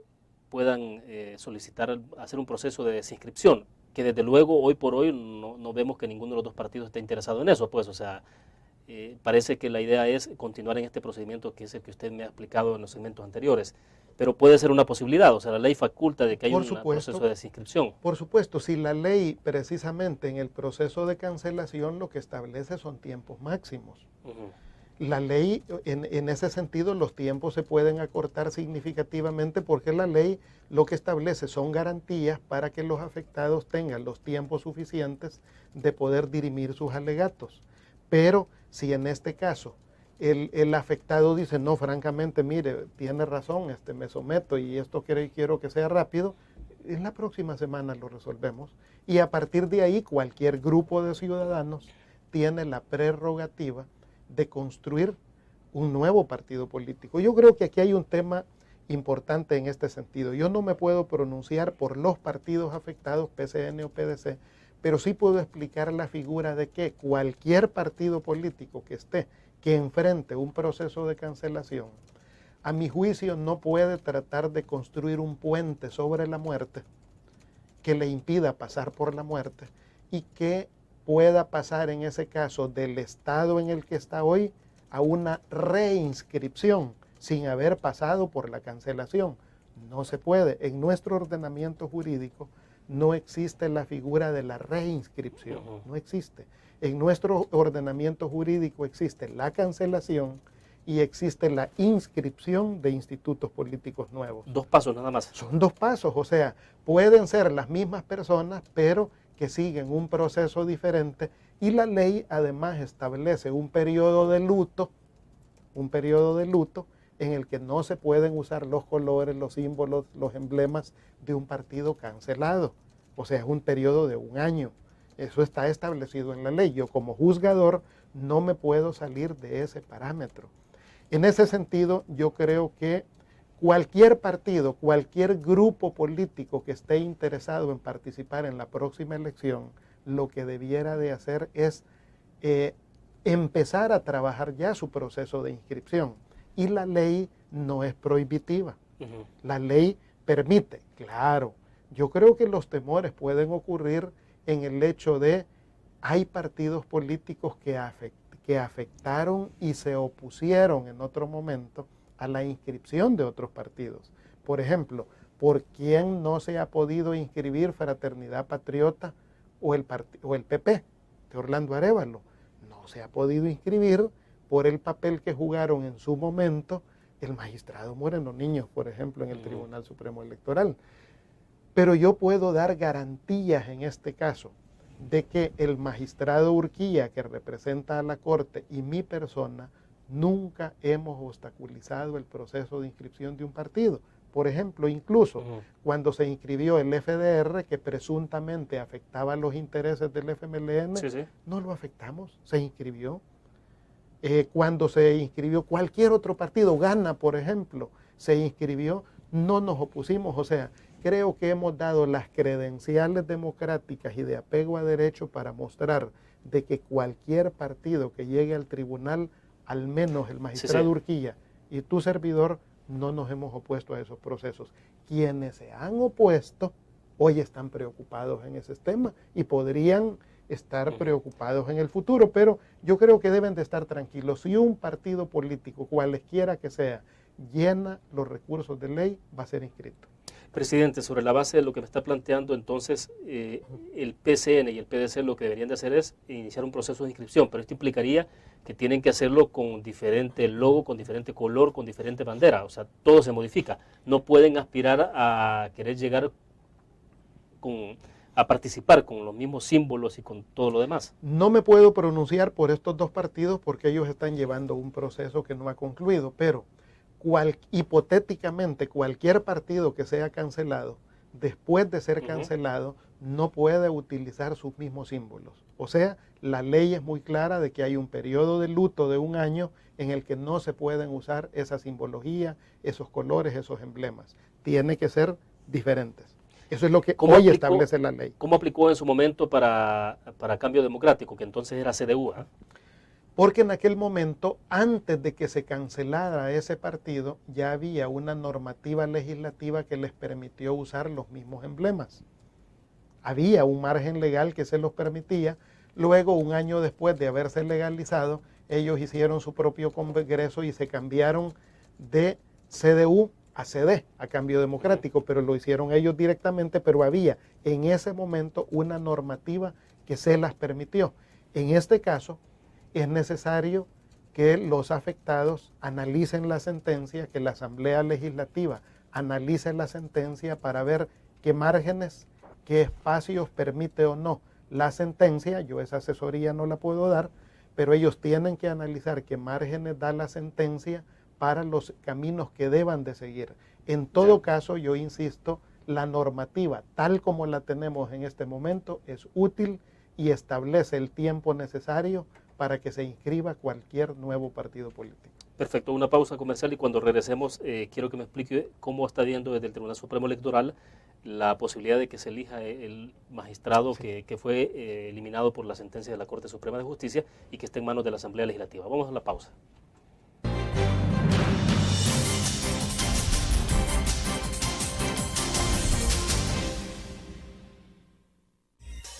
puedan solicitar, hacer un proceso de desinscripción, que desde luego hoy por hoy no vemos que ninguno de los dos partidos esté interesado en eso, pues, o sea, parece que la idea es continuar en este procedimiento que es el que usted me ha explicado en los segmentos anteriores, pero puede ser una posibilidad, o sea, la ley faculta de que haya un proceso de desinscripción. Por supuesto, si la ley precisamente en el proceso de cancelación lo que establece son tiempos máximos. La ley, en ese sentido, los tiempos se pueden acortar significativamente porque la ley lo que establece son garantías para que los afectados tengan los tiempos suficientes de poder dirimir sus alegatos. Pero si en este caso el afectado dice, no, francamente, mire, tiene razón, me someto y esto quiero que sea rápido, en la próxima semana lo resolvemos. Y a partir de ahí, cualquier grupo de ciudadanos tiene la prerrogativa de construir un nuevo partido político. Yo creo que aquí hay un tema importante en este sentido. Yo no me puedo pronunciar por los partidos afectados, PCN o PDC, pero sí puedo explicar la figura de que cualquier partido político que enfrente un proceso de cancelación, a mi juicio no puede tratar de construir un puente sobre la muerte que le impida pasar por la muerte y que pueda pasar en ese caso del estado en el que está hoy a una reinscripción sin haber pasado por la cancelación. No se puede. En nuestro ordenamiento jurídico no existe la figura de la reinscripción, no existe. En nuestro ordenamiento jurídico existe la cancelación y existe la inscripción de institutos políticos nuevos. 2 pasos nada más. Son 2 pasos, o sea, pueden ser las mismas personas, pero que siguen un proceso diferente, y la ley además establece un periodo de luto en el que no se pueden usar los colores, los símbolos, los emblemas de un partido cancelado. O sea, es un periodo de 1 año. Eso está establecido en la ley. Yo como juzgador no me puedo salir de ese parámetro. En ese sentido, yo creo que cualquier partido, cualquier grupo político que esté interesado en participar en la próxima elección, lo que debiera de hacer es empezar a trabajar ya su proceso de inscripción. Y la ley no es prohibitiva. La ley permite, claro. Yo creo que los temores pueden ocurrir en el hecho de hay partidos políticos que afectaron y se opusieron en otro momento a la inscripción de otros partidos. Por ejemplo, ¿por quién no se ha podido inscribir Fraternidad Patriota o el PP de Orlando Arévalo? No se ha podido inscribir por el papel que jugaron en su momento el magistrado Moreno Niños, por ejemplo, en el Tribunal Supremo Electoral. Pero yo puedo dar garantías en este caso de que el magistrado Urquía, que representa a la Corte, y mi persona, nunca hemos obstaculizado el proceso de inscripción de un partido. Por ejemplo, incluso cuando se inscribió el FDR, que presuntamente afectaba los intereses del FMLN, no lo afectamos, se inscribió. Cuando se inscribió cualquier otro partido, Gana, por ejemplo, se inscribió, no nos opusimos. O sea, creo que hemos dado las credenciales democráticas y de apego a derecho para mostrar de que cualquier partido que llegue al tribunal, al menos el magistrado Urquía y tu servidor, no nos hemos opuesto a esos procesos. Quienes se han opuesto hoy están preocupados en ese tema y podrían estar preocupados en el futuro, pero yo creo que deben de estar tranquilos. Si un partido político, cualesquiera que sea, llena los recursos de ley, va a ser inscrito. Presidente, sobre la base de lo que me está planteando, entonces el PCN y el PDC lo que deberían de hacer es iniciar un proceso de inscripción, pero esto implicaría que tienen que hacerlo con diferente logo, con diferente color, con diferente bandera, o sea, todo se modifica. No pueden aspirar a querer llegar a participar con los mismos símbolos y con todo lo demás. No me puedo pronunciar por estos 2 partidos porque ellos están llevando un proceso que no ha concluido, pero hipotéticamente cualquier partido que sea cancelado, después de ser cancelado, no puede utilizar sus mismos símbolos. O sea, la ley es muy clara de que hay un periodo de luto de 1 año en el que no se pueden usar esa simbología, esos colores, esos emblemas. Tiene que ser diferentes. Eso es lo que hoy establece la ley. ¿Cómo aplicó en su momento para Cambio Democrático, que entonces era CDU? Porque en aquel momento, antes de que se cancelara ese partido, ya había una normativa legislativa que les permitió usar los mismos emblemas. Había un margen legal que se los permitía. Luego, un año después de haberse legalizado, ellos hicieron su propio congreso y se cambiaron de CDU a CD, a Cambio Democrático, pero lo hicieron ellos directamente, pero había en ese momento una normativa que se las permitió. En este caso, es necesario que los afectados analicen la sentencia, que la Asamblea Legislativa analice la sentencia para ver qué márgenes, qué espacios permite o no la sentencia. Yo esa asesoría no la puedo dar, pero ellos tienen que analizar qué márgenes da la sentencia para los caminos que deban de seguir. En todo caso, yo insisto, la normativa tal como la tenemos en este momento es útil y establece el tiempo necesario para que se inscriba cualquier nuevo partido político. Perfecto, una pausa comercial y cuando regresemos quiero que me explique cómo está viendo desde el Tribunal Supremo Electoral la posibilidad de que se elija el magistrado que fue eliminado por la sentencia de la Corte Suprema de Justicia y que esté en manos de la Asamblea Legislativa. Vamos a la pausa.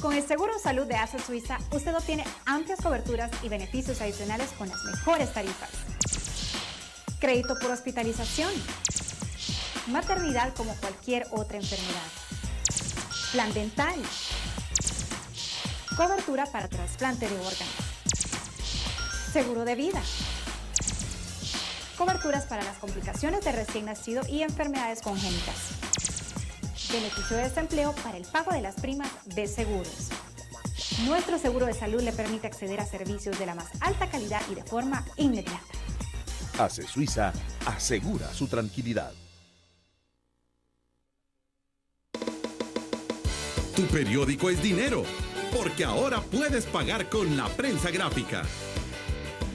Con el Seguro Salud de ASA Suiza, usted obtiene amplias coberturas y beneficios adicionales con las mejores tarifas. Crédito por hospitalización. Maternidad como cualquier otra enfermedad. Plan dental. Cobertura para trasplante de órganos. Seguro de vida. Coberturas para las complicaciones de recién nacido y enfermedades congénitas. Beneficio de desempleo para el pago de las primas de seguros. Nuestro seguro de salud le permite acceder a servicios de la más alta calidad y de forma inmediata. ASE Suiza asegura su tranquilidad. Tu periódico es dinero, porque ahora puedes pagar con la prensa gráfica.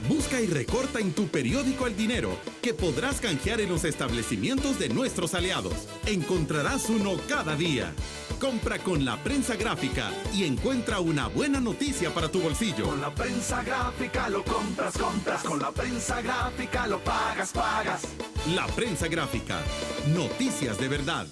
Busca y recorta en tu periódico El Dinero, que podrás canjear en los establecimientos de nuestros aliados. Encontrarás uno cada día. Compra con la prensa gráfica y encuentra una buena noticia para tu bolsillo. Con la prensa gráfica lo compras. Con la prensa gráfica lo pagas. La prensa gráfica. Noticias de verdad.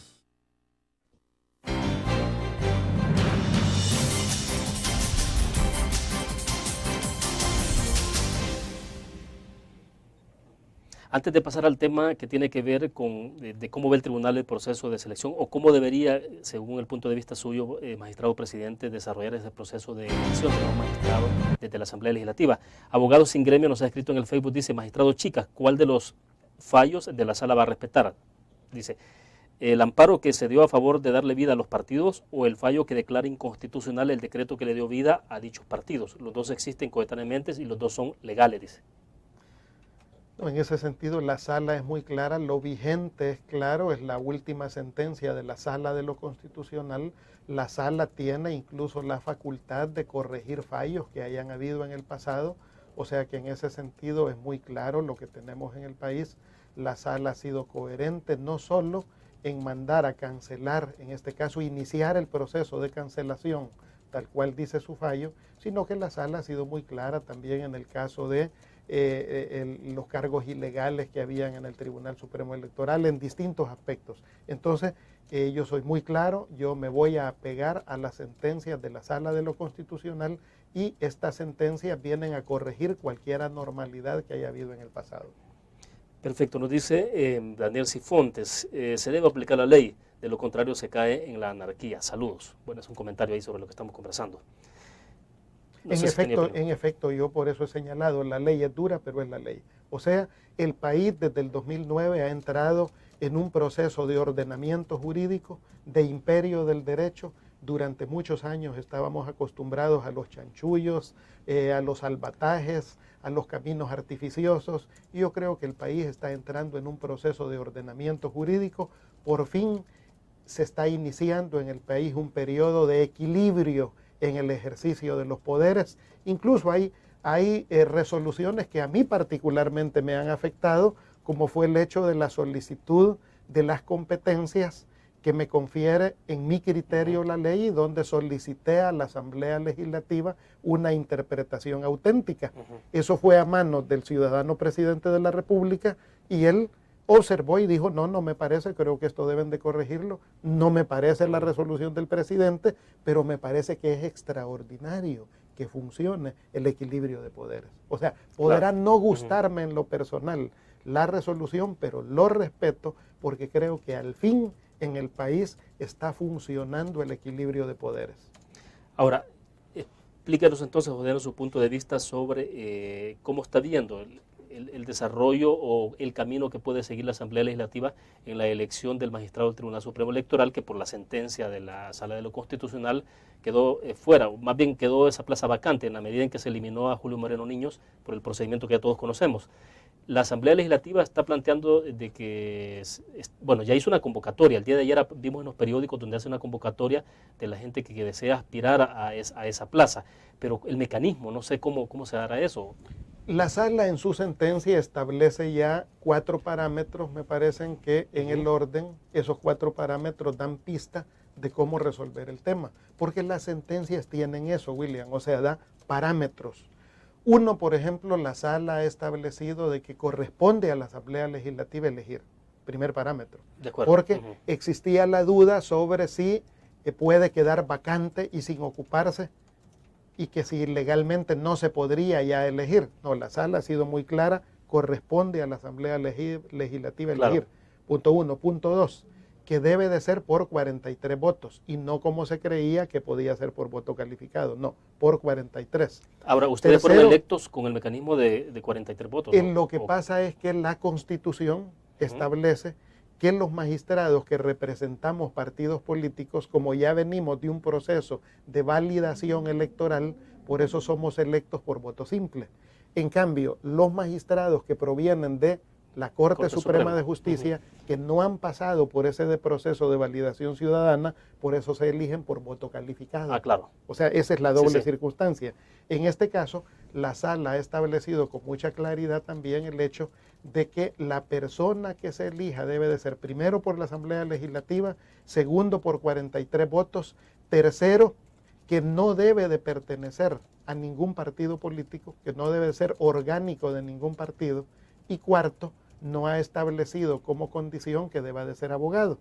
Antes de pasar al tema que tiene que ver con de cómo ve el tribunal el proceso de selección o cómo debería, según el punto de vista suyo, magistrado presidente, desarrollar ese proceso de elección de los magistrados desde la Asamblea Legislativa. Abogados sin gremio nos ha escrito en el Facebook, dice, magistrado Chicas, ¿cuál de los fallos de la sala va a respetar? Dice, el amparo que se dio a favor de darle vida a los partidos o el fallo que declara inconstitucional el decreto que le dio vida a dichos partidos. Los dos existen coetáneamente y los dos son legales, dice. No, en ese sentido, la sala es muy clara, lo vigente es claro, es la última sentencia de la sala de lo constitucional. La sala tiene incluso la facultad de corregir fallos que hayan habido en el pasado, o sea que en ese sentido es muy claro lo que tenemos en el país. La sala ha sido coherente no solo en mandar a cancelar, en este caso iniciar el proceso de cancelación, tal cual dice su fallo, sino que la sala ha sido muy clara también en el caso de los cargos ilegales que habían en el Tribunal Supremo Electoral en distintos aspectos. Entonces, yo soy muy claro, yo me voy a apegar a las sentencias de la Sala de lo Constitucional y estas sentencias vienen a corregir cualquier anormalidad que haya habido en el pasado. Perfecto, nos dice Daniel Cifontes, se debe aplicar la ley, de lo contrario se cae en la anarquía. Saludos. Bueno, es un comentario ahí sobre lo que estamos conversando. No en efecto, yo por eso he señalado, la ley es dura, pero es la ley. O sea, el país desde el 2009 ha entrado en un proceso de ordenamiento jurídico, de imperio del derecho. Durante muchos años estábamos acostumbrados a los chanchullos, a los salvatajes, a los caminos artificiosos. Y yo creo que el país está entrando en un proceso de ordenamiento jurídico. Por fin se está iniciando en el país un periodo de equilibrio en el ejercicio de los poderes. Incluso hay resoluciones que a mí particularmente me han afectado, como fue el hecho de la solicitud de las competencias que me confiere en mi criterio la ley y donde solicité a la Asamblea Legislativa una interpretación auténtica. Eso fue a manos del ciudadano presidente de la República y él observó y dijo, no me parece, creo que esto deben de corregirlo, no me parece la resolución del presidente, pero me parece que es extraordinario que funcione el equilibrio de poderes. O sea, podrá no gustarme en lo personal la resolución, pero lo respeto porque creo que al fin en el país está funcionando el equilibrio de poderes. Ahora, explícanos entonces, José, su punto de vista sobre cómo está viendo el desarrollo o el camino que puede seguir la Asamblea Legislativa en la elección del magistrado del Tribunal Supremo Electoral, que por la sentencia de la Sala de lo Constitucional quedó fuera, más bien quedó esa plaza vacante en la medida en que se eliminó a Julio Moreno Niños por el procedimiento que ya todos conocemos. La Asamblea Legislativa está planteando de que, bueno, ya hizo una convocatoria. El día de ayer vimos en los periódicos donde hace una convocatoria de la gente que desea aspirar a esa plaza. Pero el mecanismo, no sé cómo se dará eso. La sala en su sentencia establece ya 4 parámetros, me parecen que en el orden esos 4 parámetros dan pista de cómo resolver el tema. Porque las sentencias tienen eso, William, o sea, da parámetros. Uno, por ejemplo, la sala ha establecido de que corresponde a la Asamblea Legislativa elegir, primer parámetro. De acuerdo. Porque existía la duda sobre si puede quedar vacante y sin ocuparse y que si legalmente no se podría ya elegir. No, la sala ha sido muy clara, corresponde a la Asamblea Legislativa elegir. Claro. Punto 1. Punto 2, que debe de ser por 43 votos y no como se creía que podía ser por voto calificado, no, por 43. Ahora, ustedes fueron electos con el mecanismo de 43 votos, ¿no? Lo que pasa es que la Constitución establece que los magistrados que representamos partidos políticos, como ya venimos de un proceso de validación electoral, por eso somos electos por voto simple. En cambio, los magistrados que provienen de la Corte Suprema de Justicia, que no han pasado por ese proceso de validación ciudadana, por eso se eligen por voto calificado. Ah, claro. O sea, esa es la doble circunstancia. En este caso, la sala ha establecido con mucha claridad también el hecho de que la persona que se elija debe de ser primero por la Asamblea Legislativa, segundo por 43 votos, tercero, que no debe de pertenecer a ningún partido político, que no debe de ser orgánico de ningún partido, y cuarto, no ha establecido como condición que deba de ser abogado.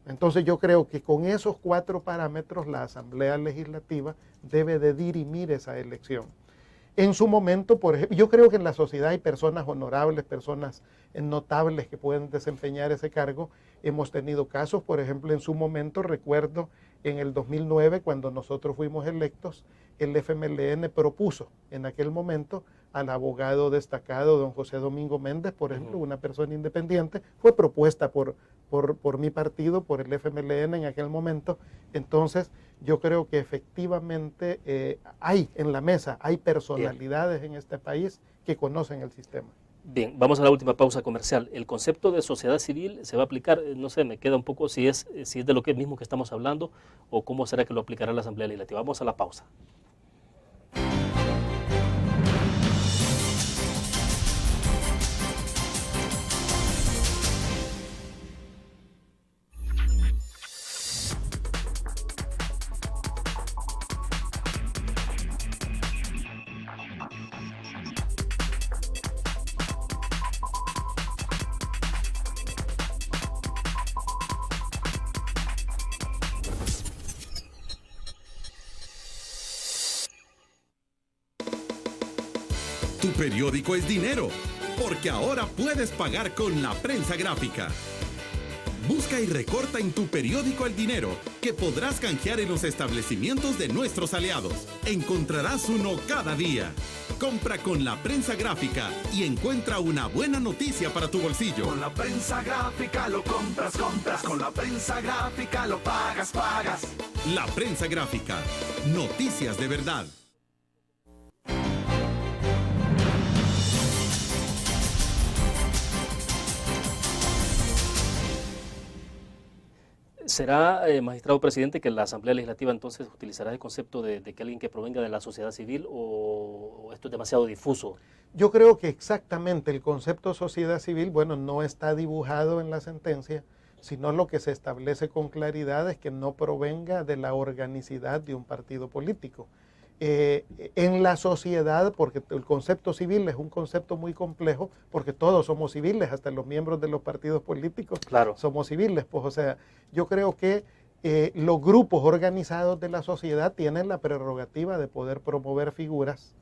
Entonces yo creo que con esos 4 parámetros la Asamblea Legislativa debe de dirimir esa elección. En su momento, por ejemplo, yo creo que en la sociedad hay personas honorables, personas notables que pueden desempeñar ese cargo. Hemos tenido casos, por ejemplo, en su momento, recuerdo en el 2009, cuando nosotros fuimos electos, el FMLN propuso en aquel momento al abogado destacado don José Domingo Méndez, por ejemplo, una persona independiente, fue propuesta por mi partido, por el FMLN en aquel momento. Entonces, yo creo que efectivamente hay en la mesa, hay personalidades en este país que conocen el sistema. Bien, vamos a la última pausa comercial. El concepto de sociedad civil se va a aplicar, no sé, me queda un poco si es de lo que mismo que estamos hablando o cómo será que lo aplicará la Asamblea Legislativa. Vamos a la pausa. Tu periódico es dinero, porque ahora puedes pagar con la prensa gráfica. Busca y recorta en tu periódico el dinero, que podrás canjear en los establecimientos de nuestros aliados. Encontrarás uno cada día. Compra con la prensa gráfica y encuentra una buena noticia para tu bolsillo. Con la prensa gráfica lo compras, con la prensa gráfica lo pagas. La prensa gráfica, noticias de verdad. ¿Será, magistrado presidente, que la Asamblea Legislativa entonces utilizará el concepto de que alguien que provenga de la sociedad civil o esto es demasiado difuso? Yo creo que exactamente el concepto sociedad civil, bueno, no está dibujado en la sentencia, sino lo que se establece con claridad es que no provenga de la organicidad de un partido político. En la sociedad, porque el concepto civil es un concepto muy complejo, porque todos somos civiles, hasta los miembros de los partidos políticos somos civiles, pues o sea, yo creo que los grupos organizados de la sociedad tienen la prerrogativa de poder promover figuras.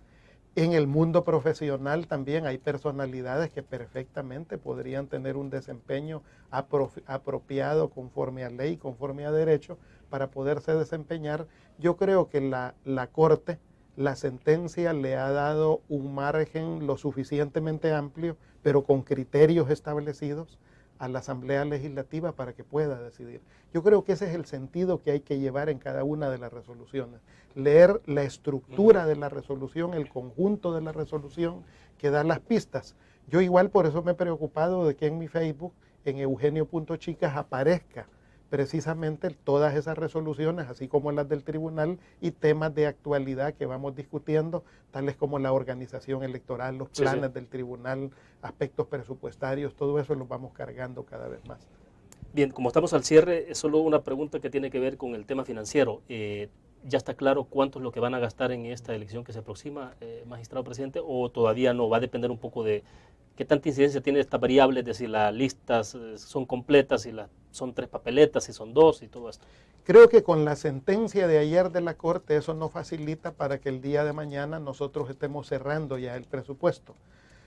En el mundo profesional también hay personalidades que perfectamente podrían tener un desempeño apropiado conforme a ley, conforme a derecho, para poderse desempeñar. Yo creo que la Corte, la sentencia le ha dado un margen lo suficientemente amplio, pero con criterios establecidos, a la Asamblea Legislativa para que pueda decidir. Yo creo que ese es el sentido que hay que llevar en cada una de las resoluciones. Leer la estructura de la resolución, el conjunto de la resolución que da las pistas. Yo igual por eso me he preocupado de que en mi Facebook, en Eugenio.Chicas, aparezca precisamente todas esas resoluciones, así como las del tribunal, y temas de actualidad que vamos discutiendo, tales como la organización electoral, los planes del tribunal, aspectos presupuestarios, todo eso lo vamos cargando cada vez más. Bien, como estamos al cierre, es solo una pregunta que tiene que ver con el tema financiero. ¿Ya está claro cuánto es lo que van a gastar en esta elección que se aproxima, magistrado presidente, o todavía no? Va a depender un poco de qué tanta incidencia tiene esta variable, de si las listas son completas, si son 3 papeletas, si son 2 y todo esto. Creo que con la sentencia de ayer de la Corte eso nos facilita para que el día de mañana nosotros estemos cerrando ya el presupuesto.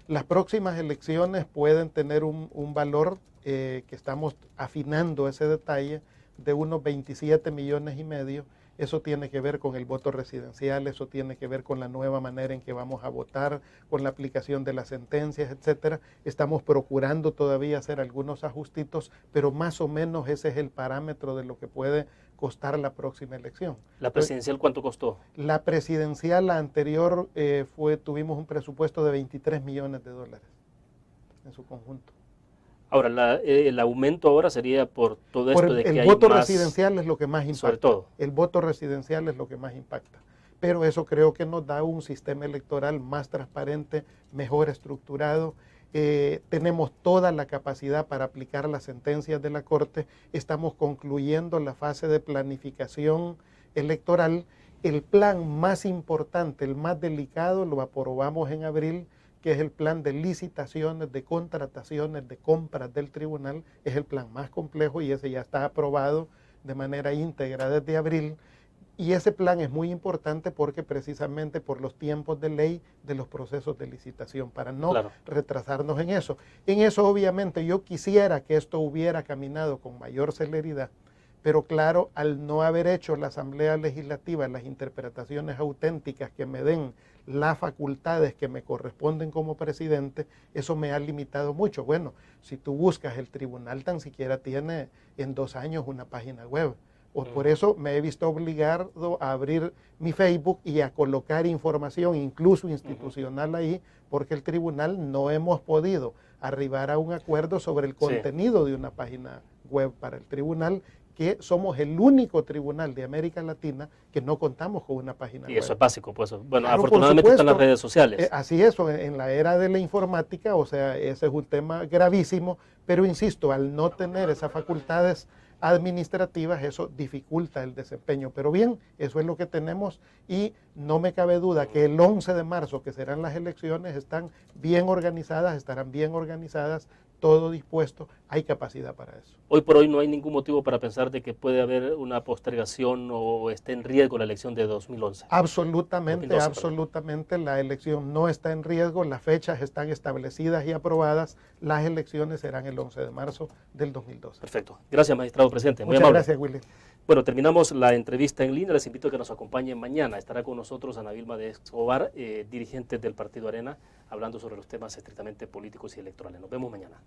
Las próximas elecciones pueden tener un valor que estamos afinando ese detalle de unos 27,5 millones. Eso tiene que ver con el voto residencial, eso tiene que ver con la nueva manera en que vamos a votar, con la aplicación de las sentencias, etcétera. Estamos procurando todavía hacer algunos ajustitos, pero más o menos ese es el parámetro de lo que puede costar la próxima elección. ¿La presidencial cuánto costó? La presidencial, la anterior, tuvimos un presupuesto de 23 millones de dólares en su conjunto. Ahora, el aumento ahora sería por todo esto de que hay más... El voto residencial es lo que más impacta. Sobre todo. El voto residencial es lo que más impacta. Pero eso creo que nos da un sistema electoral más transparente, mejor estructurado. Tenemos toda la capacidad para aplicar las sentencias de la Corte. Estamos concluyendo la fase de planificación electoral. El plan más importante, el más delicado, lo aprobamos en abril, que es el plan de licitaciones, de contrataciones, de compras del tribunal. Es el plan más complejo y ese ya está aprobado de manera íntegra desde abril. Y ese plan es muy importante porque precisamente por los tiempos de ley de los procesos de licitación, para no retrasarnos en eso. En eso obviamente yo quisiera que esto hubiera caminado con mayor celeridad, pero claro, al no haber hecho la Asamblea Legislativa las interpretaciones auténticas que me den las facultades que me corresponden como presidente, eso me ha limitado mucho. Bueno, si tú buscas, el tribunal tan siquiera tiene en 2 años una página web. Por eso me he visto obligado a abrir mi Facebook y a colocar información, incluso institucional ahí, porque el tribunal no hemos podido arribar a un acuerdo sobre el contenido de una página web para el tribunal, que somos el único tribunal de América Latina que no contamos con una página web. Y eso es básico, pues. Bueno, claro, afortunadamente están las redes sociales. Así es, en la era de la informática, o sea, ese es un tema gravísimo, pero insisto, al no tener esas facultades administrativas, eso dificulta el desempeño. Pero bien, eso es lo que tenemos y no me cabe duda que el 11 de marzo, que serán las elecciones, están bien organizadas, estarán bien organizadas, todo dispuesto, hay capacidad para eso. Hoy por hoy no hay ningún motivo para pensar de que puede haber una postergación o esté en riesgo la elección de 2011. Absolutamente, 2012, absolutamente, la elección no está en riesgo, las fechas están establecidas y aprobadas, las elecciones serán el 11 de marzo del 2012. Perfecto. Gracias, magistrado presidente. Muy Muchas amable. gracias, Willy. Bueno, terminamos la entrevista en línea. Les invito a que nos acompañen mañana. Estará con nosotros Ana Vilma de Escobar, dirigente del Partido Arena, hablando sobre los temas estrictamente políticos y electorales. Nos vemos mañana.